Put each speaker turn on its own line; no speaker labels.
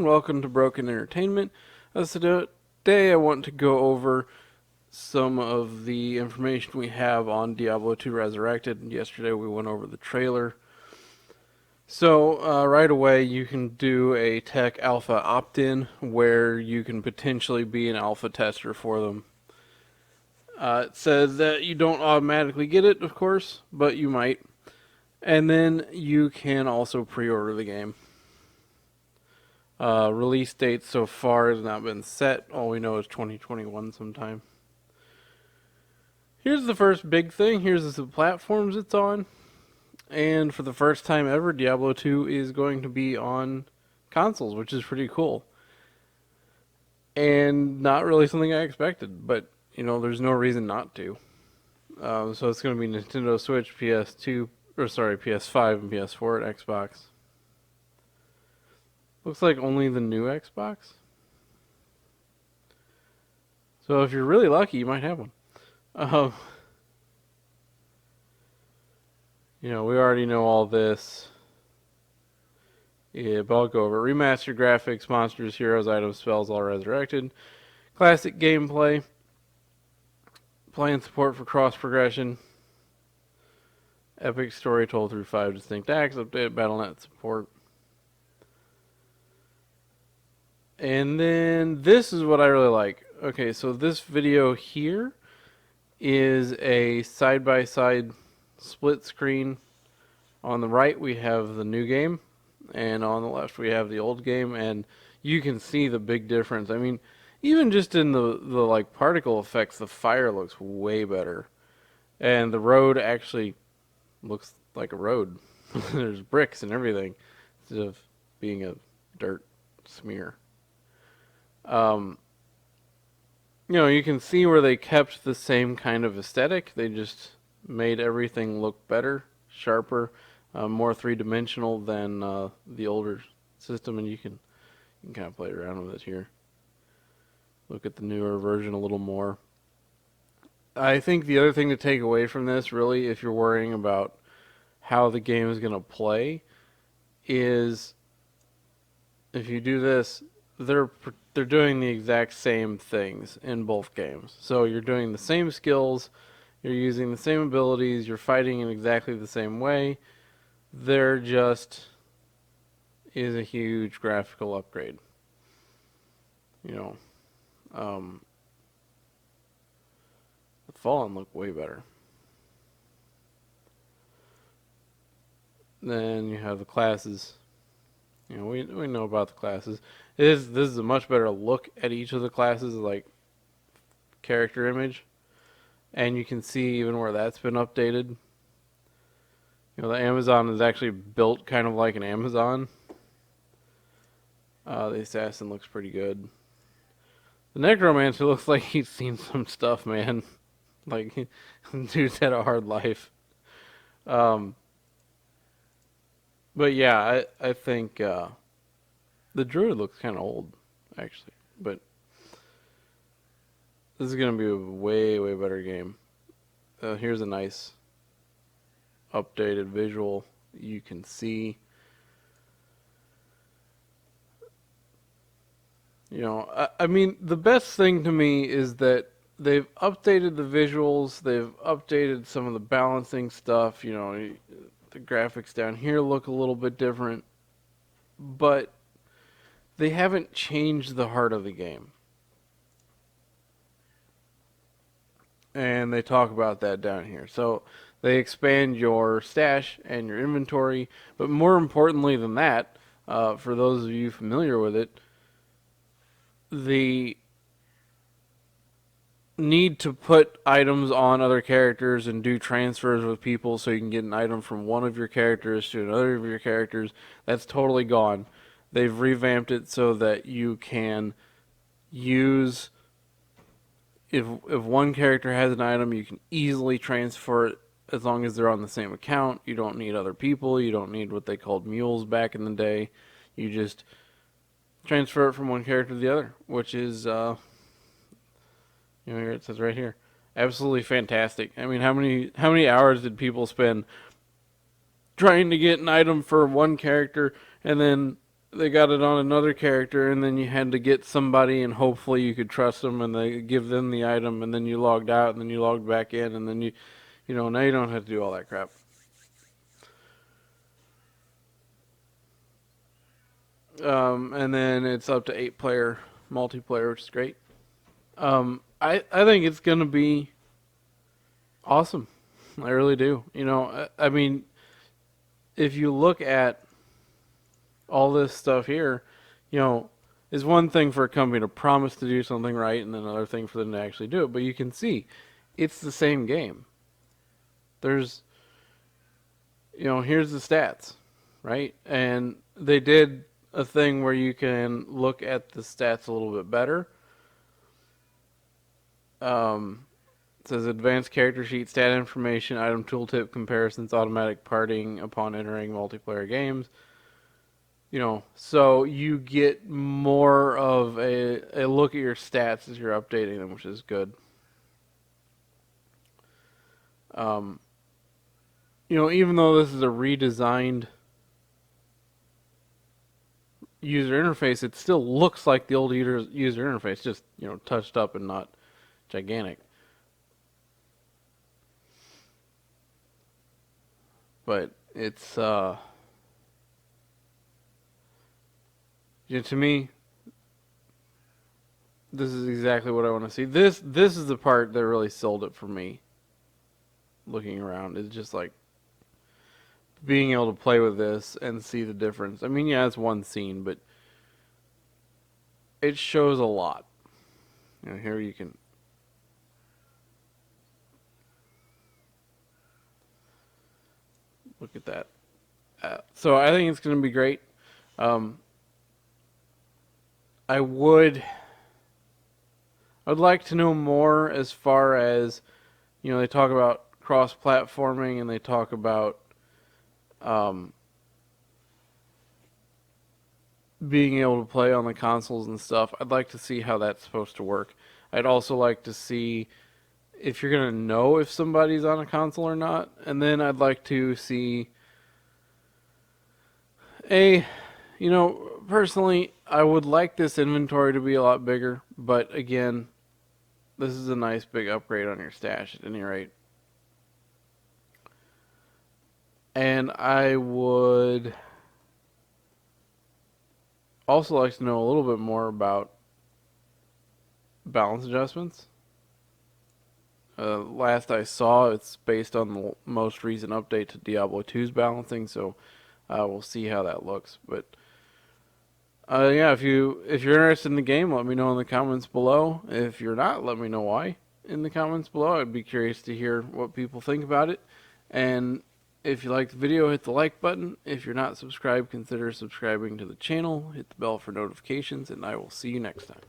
and welcome to Broken Entertainment. Today I want to go over some of the information we have on Diablo 2 Resurrected. Yesterday we went over the trailer. So right away you can do a tech alpha opt-in where you can potentially be an alpha tester for them. It says that you don't automatically get it, of course, but you might. And then you can also pre-order the game. Release date so far has not been set. All we know is 2021 sometime. Here's the first big thing. Here's the platforms it's on. And for the first time ever, Diablo 2 is going to be on consoles, which is pretty cool. And not really something I expected, but, there's no reason not to. So it's going to be Nintendo Switch, PS5 and PS4 and Xbox. Looks like only the new Xbox. So if you're really lucky, you might have one. We already know all this. Yeah, but I'll go over it. Remastered graphics, monsters, heroes, items, spells, all resurrected. Classic gameplay. Playing support for cross progression. Epic story told through 5 distinct acts. Updated BattleNet support. And then this is what I really like. Okay, so this video here is a side-by-side split screen. On the right we have the new game, and on the left we have the old game, and you can see the big difference. I mean, even just in the particle effects, the fire looks way better. And the road actually looks like a road. There's bricks and everything instead of being a dirt smear. You can see where they kept the same kind of aesthetic. They just made everything look better, sharper, more three-dimensional than the older system, and you can kind of play around with it here. Look at the newer version a little more. I think the other thing to take away from this, really, if you're worrying about how the game is going to play, is if you do this, they're doing the exact same things in both games. So you're doing the same skills, you're using the same abilities, you're fighting in exactly the same way. There just is a huge graphical upgrade. The Fallen look way better. Then you have the classes. We know about the classes. This is a much better look at each of the classes, like character image, and you can see even where that's been updated. The Amazon is actually built kind of like an Amazon. The assassin looks pretty good. The necromancer looks like he's seen some stuff, man. Like, dude's had a hard life. But yeah, I think the druid looks kind of old, actually. But this is going to be a way, way better game. Here's a nice updated visual you can see. I mean, the best thing to me is that they've updated the visuals, they've updated some of the balancing stuff, the graphics down here look a little bit different, but they haven't changed the heart of the game. And they talk about that down here. So they expand your stash and your inventory, but more importantly than that, for those of you familiar with it, the need to put items on other characters and do transfers with people so you can get an item from one of your characters to another of your characters, that's totally gone. They've revamped it so that you can use, if one character has an item, you can easily transfer it as long as they're on the same account. You don't need other people. You don't need what they called mules back in the day. You just transfer it from one character to the other, which is here it says right here, absolutely fantastic. I mean, how many hours did people spend trying to get an item for one character, and then they got it on another character, and then you had to get somebody, and hopefully you could trust them, and they give them the item, and then you logged out, and then you logged back in, and then now you don't have to do all that crap. And then it's up to 8-player multiplayer, which is great. I think it's gonna be awesome. I really do. I mean, if you look at all this stuff here, you know, is one thing for a company to promise to do something right, and then another thing for them to actually do it. But you can see, it's the same game. There's, here's the stats, right? And they did a thing where you can look at the stats a little bit better. It says advanced character sheet, stat information, item tooltip comparisons, automatic parting upon entering multiplayer games. So you get more of a look at your stats as you're updating them, which is good. Even though this is a redesigned user interface, it still looks like the old user interface, just, touched up and not gigantic. But it's, to me, this is exactly what I want to see. This is the part that really sold it for me. Looking around, it's just like being able to play with this and see the difference. I mean, yeah, it's one scene, but it shows a lot. Here you can look at that. So I think it's going to be great. I would like to know more as far as, they talk about cross-platforming, and they talk about being able to play on the consoles and stuff. I'd like to see how that's supposed to work. I'd also like to see if you're going to know if somebody's on a console or not. And then I'd like to see personally, I would like this inventory to be a lot bigger. But again, this is a nice big upgrade on your stash at any rate. And I would also like to know a little bit more about balance adjustments. Last I saw, it's based on the most recent update to Diablo 2's balancing, so we'll see how that looks. But yeah, if you're interested in the game, let me know in the comments below. If you're not, let me know why in the comments below. I'd be curious to hear what people think about it. And if you liked the video, hit the like button. If you're not subscribed, consider subscribing to the channel. Hit the bell for notifications, and I will see you next time.